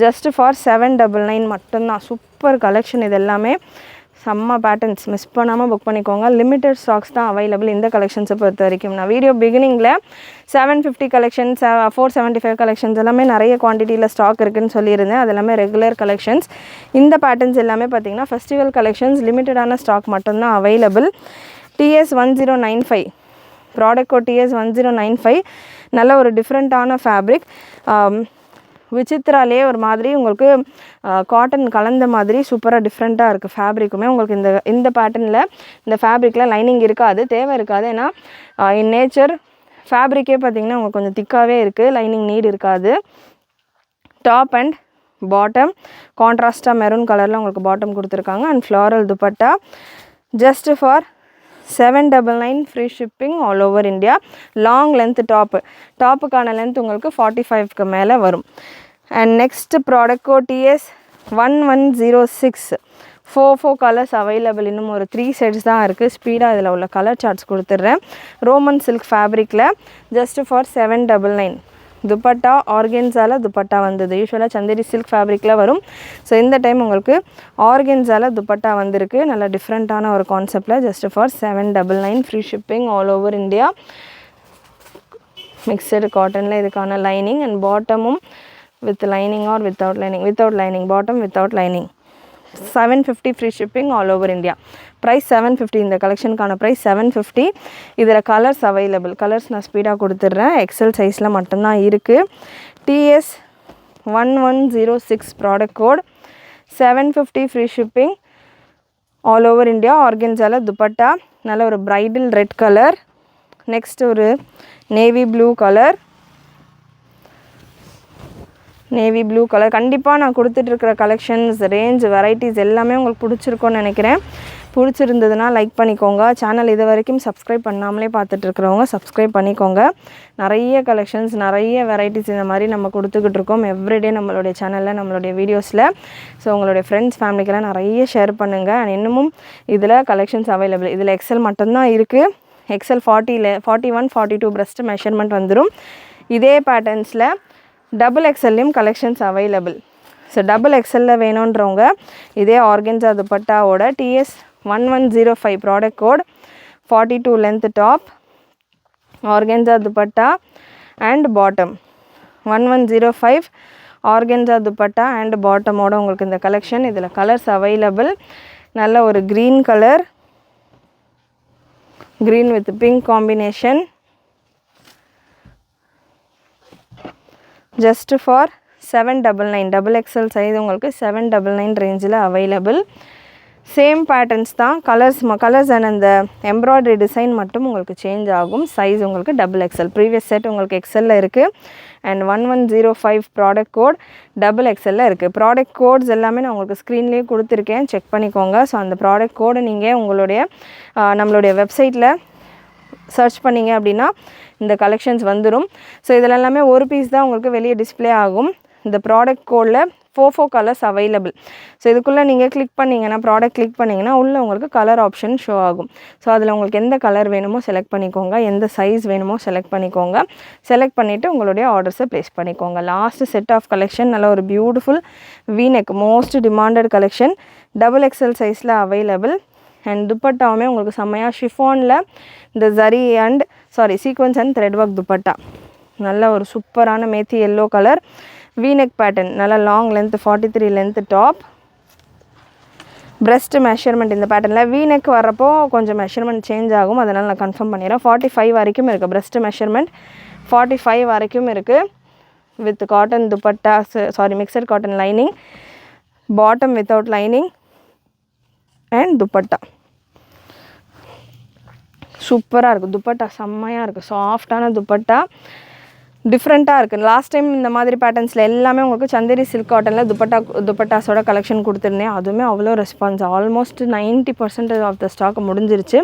Just for 799 மட்டும்தான். Super collection. இது எல்லாமே செம்ம பேட்டர்ன்ஸ், மிஸ் பண்ணாமல் புக் பண்ணிக்கோங்க. லிமிட்டட் ஸ்டாக்ஸ் தான் அவைலபிள் இந்த கலெக்ஷன்ஸை பொறுத்த வரைக்கும். நான் வீடியோ பிகினிங்கில் 750 கலெக்ஷன்ஸ் 475 கலெக்ஷன்ஸ் எல்லாமே நிறைய குவான்டிட்டியில் ஸ்டாக் இருக்குதுன்னு சொல்லியிருந்தேன். அது எல்லாமே ரெகுலர் கலெக்ஷன்ஸ். இந்த பேட்டர்ன்ஸ் எல்லாமே பார்த்திங்கன்னா ஃபெஸ்டிவல் கலெக்ஷன்ஸ், லிமிட்டடான ஸ்டாக் மட்டும்தான் available. TS 1095 product code TS 1095 நல்ல ஒரு டிஃப்ரெண்ட்டான ஃபேப்ரிக். விசித்ராலே ஒரு மாதிரி உங்களுக்கு காட்டன் கலந்த மாதிரி சூப்பராக டிஃப்ரெண்ட்டாக இருக்குது ஃபேப்ரிக்குமே. உங்களுக்கு இந்த பேட்டர்னில் இந்த ஃபேப்ரிக்கில் லைனிங் இருக்காது, தேவை இருக்காது. ஏன்னா இன் நேச்சர் ஃபேப்ரிக்கே பார்த்திங்கன்னா உங்களுக்கு கொஞ்சம் திக்காகவே இருக்குது, லைனிங் நீட் இருக்காது. டாப் அண்ட் பாட்டம் கான்ட்ராஸ்ட்டாக மெரூன் கலரில் உங்களுக்கு பாட்டம் கொடுத்துருக்காங்க and floral dupatta. Just for 799 free shipping all over India. Long length டாப்புக்கான லென்த் உங்களுக்கு 45க்கு மேலே வரும். And next product code TS 1106 4 colours available. இன்னும் ஒரு 3 செட்ஸ் தான் இருக்குது. ஸ்பீடாக இதில் உள்ள கலர் சார்ட்ஸ் கொடுத்துட்றேன். ரோமன் சில்க் ஃபேப்ரிக்கில் ஜஸ்ட் ஃபார் 799. துப்பட்டா ஆர்கென்ஸால துப்பட்டா வந்தது. யூஸ்வலாக சந்தேரி சில்க் ஃபேப்ரிக்கில் வரும். ஸோ இந்த டைம் உங்களுக்கு ஆர்கென்ஸால துப்பட்டா வந்திருக்கு. நல்ல டிஃப்ரெண்ட்டான ஒரு கான்செப்டில் just for 799 free shipping all over India. Mixed காட்டனில் இதுக்கான லைனிங் அண்ட் பாட்டமும் with lining or without lining bottom without lining. 750 free shipping all over India. Price 750. இந்த கலெக்ஷனுக்கான ப்ரைஸ் 750. இதில் கலர்ஸ் அவைலபிள். கலர்ஸ் நான் ஸ்பீடாக கொடுத்துட்றேன். எக்ஸல் சைஸில் மட்டும்தான் இருக்குது. TS 1106 product code 750 free shipping all over India. ஆர்கென்ஸால துப்பட்டா நல்ல ஒரு பிரைடல் ரெட் கலர். நெக்ஸ்ட் ஒரு நேவி ப்ளூ கலர். கண்டிப்பாக நான் கொடுத்துட்ருக்கிற கலெக்ஷன்ஸ் ரேஞ்ச் வெரைட்டிஸ் எல்லாமே உங்களுக்கு பிடிச்சிருக்கோன்னு நினைக்கிறேன். பிடிச்சிருந்ததுன்னா லைக் பண்ணிக்கோங்க. சேனல் இது வரைக்கும் சப்ஸ்கிரைப் பண்ணாமலே பார்த்துட்ருக்கிறவங்க சப்ஸ்கிரைப் பண்ணிக்கோங்க. நிறைய கலெக்ஷன்ஸ், நிறைய வெரைட்டிஸ் இந்த மாதிரி நம்ம கொடுத்துக்கிட்டு இருக்கோம் எவ்ரிடே நம்மளுடைய சேனலில், நம்மளுடைய வீடியோஸில். ஸோ உங்களுடைய ஃப்ரெண்ட்ஸ் ஃபேமிலிக்கெல்லாம் நிறைய ஷேர் பண்ணுங்கள். அண்ட் இன்னமும் இதில் கலெக்ஷன்ஸ் அவைலபிள். இதில் எக்ஸல் மட்டும்தான் இருக்குது. எக்ஸல் 41, 42 பிரஸ்ட் மெஷர்மெண்ட் வந்துடும். இதே பேட்டர்ன்ஸில் டபுள் எக்ஸல்லையும் கலெக்ஷன்ஸ் அவைலபிள். ஸோ டபுள் எக்ஸலில் வேணுன்றவங்க இதே ஆர்கென்ஸா துப்பட்டாவோட TS 1105 product code 42 length top organza dupatta and bottom 1105 organza dupatta and பாட்டமோட உங்களுக்கு இந்த கலெக்ஷன். இதில் கலர்ஸ் அவைலபிள். நல்ல ஒரு green colour, green with pink combination. Just for 799. Double XL size உங்களுக்கு 799 ரேஞ்சில் அவைலபிள். சேம் பேட்டர்ன்ஸ் தான், கலர்ஸ் அண்ட் அந்த எம்ப்ராய்டரி டிசைன் மட்டும் உங்களுக்கு சேஞ்ச் ஆகும். சைஸ் உங்களுக்கு XXL. ப்ரீவியஸ் செட் உங்களுக்கு எக்ஸலில் இருக்குது. அண்ட் 1105 ப்ராடக்ட் கோட் XXL இருக்குது. ப்ராடக்ட் கோட்ஸ் எல்லாமே நான் உங்களுக்கு ஸ்க்ரீன்லேயே கொடுத்துருக்கேன், செக் பண்ணிக்கோங்க. ஸோ அந்த ப்ராடக்ட் கோடை நீங்கள் உங்களுடைய நம்மளுடைய வெப்சைட்டில் சர்ச் பண்ணிங்க அப்படின்னா இந்த கலெக்ஷன்ஸ் வந்துடும். ஸோ இதில் எல்லாமே ஒரு பீஸ் தான் உங்களுக்கு வெளியே டிஸ்பிளே ஆகும். இந்த ப்ராடக்ட் கோடில் 4 கலர்ஸ் அவைலபிள். ஸோ இதுக்குள்ளே நீங்கள் கிளிக் பண்ணிங்கன்னா, ப்ராடக்ட் கிளிக் பண்ணிங்கன்னா உள்ளே உங்களுக்கு கலர் ஆப்ஷன் ஷோ ஆகும். ஸோ அதில் உங்களுக்கு எந்த கலர் வேணுமோ செலக்ட் பண்ணிக்கோங்க, எந்த சைஸ் வேணுமோ செலக்ட் பண்ணிக்கோங்க. செலக்ட் பண்ணிவிட்டு உங்களுடைய ஆர்டர்ஸை ப்ளேஸ் பண்ணிக்கோங்க. லாஸ்ட்டு செட் ஆஃப் கலெக்ஷன் நல்ல ஒரு beautiful V neck, most demanded collection, XXL சைஸில் அவைலபிள். அண்ட் துப்பட்டாவுமே உங்களுக்கு செம்மையாக ஷிஃபானில் இந்த zari and sequins and thread work dupatta, நல்ல ஒரு சூப்பரான methi yellow colour V neck pattern, நல்லா long length 43 length top. Breast measurement இந்த பேட்டர்னில் வீநெக் வரப்போ கொஞ்சம் மெஷர்மெண்ட் சேஞ்ச் ஆகும், அதனால் நான் கன்ஃபார்ம் பண்ணிடுறேன். 45 வரைக்கும் இருக்குது பிரஸ்ட் மெஷர்மெண்ட், 45 வரைக்கும் இருக்குது. With cotton dupatta, mixed cotton lining, bottom without lining and dupatta சூப்பராக இருக்குது. துப்பட்டா செம்மையாக இருக்குது, சாஃப்டான துப்பட்டா, டிஃப்ரெண்ட்டாக இருக்குது. லாஸ்ட் டைம் இந்த மாதிரி பேட்டர்ன்ஸில் எல்லாமே உங்களுக்கு சந்தேரி சில்க் காட்டனில் துப்பட்டாஸோட கலெக்ஷன் கொடுத்துருந்தேன். அதுவுமே அவ்வளோ response, almost 90% off the stock முடிஞ்சிருச்சு.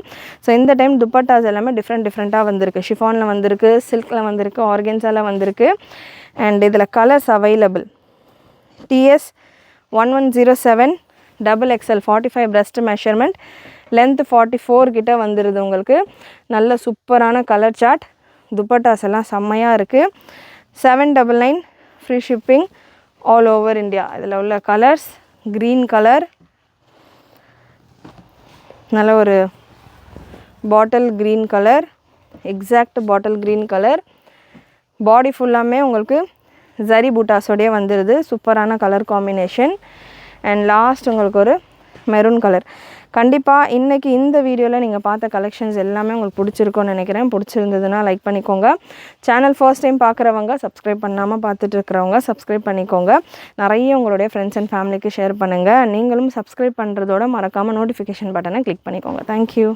ஸோ இந்த டைம் துப்பட்டாஸ் எல்லாமே டிஃப்ரெண்ட்டாக வந்திருக்கு. ஷிஃபானில் வந்திருக்கு, சில்கில் வந்திருக்கு, ஆர்கென்ஸாவில் வந்திருக்கு. அண்ட் இதில் colours available. TS 1107 XXL 45 breast measurement, length 44 கிட்ட வந்துடுது உங்களுக்கு. நல்ல சூப்பரான கலர் சார்ட், துப்பட்டாஸ் எல்லாம் செம்மையாக இருக்குது. 799 free shipping all over India. இதில் உள்ள கலர்ஸ், க்ரீன் கலர், நல்ல ஒரு bottle green colour, exact bottle green colour. Body ஃபுல்லாமே உங்களுக்கு ஜரி பூட்டாஸோடையே வந்துடுது, சூப்பரான கலர் காம்பினேஷன். அண்ட் லாஸ்ட் உங்களுக்கு ஒரு மெரூன் கலர். கண்டிப்பாக இன்றைக்கி இந்த வீடியோவில் நீங்கள் பார்த்த கலெக்ஷன்ஸ் எல்லாமே உங்களுக்கு பிடிச்சிருக்கும்னு நினைக்கிறேன். பிடிச்சிருந்ததுன்னா லைக் பண்ணிக்கோங்க. சேனல் ஃபர்ஸ்ட் டைம் பார்க்குறவங்க, சப்ஸ்கிரைப் பண்ணாமல் பார்த்துட்டு இருக்கிறவங்க சப்ஸ்கிரைப் பண்ணிக்கோங்க. நிறைய உங்களுடைய ஃப்ரெண்ட்ஸ் அண்ட் ஃபேமிலிக்கு ஷேர் பண்ணுங்கள். நீங்களும் சப்ஸ்கிரைப் பண்ணுறதோட மறக்காமல் நோட்டிஃபிகேஷன் பட்டனை கிளிக் பண்ணிக்கோங்க. தேங்க்யூ.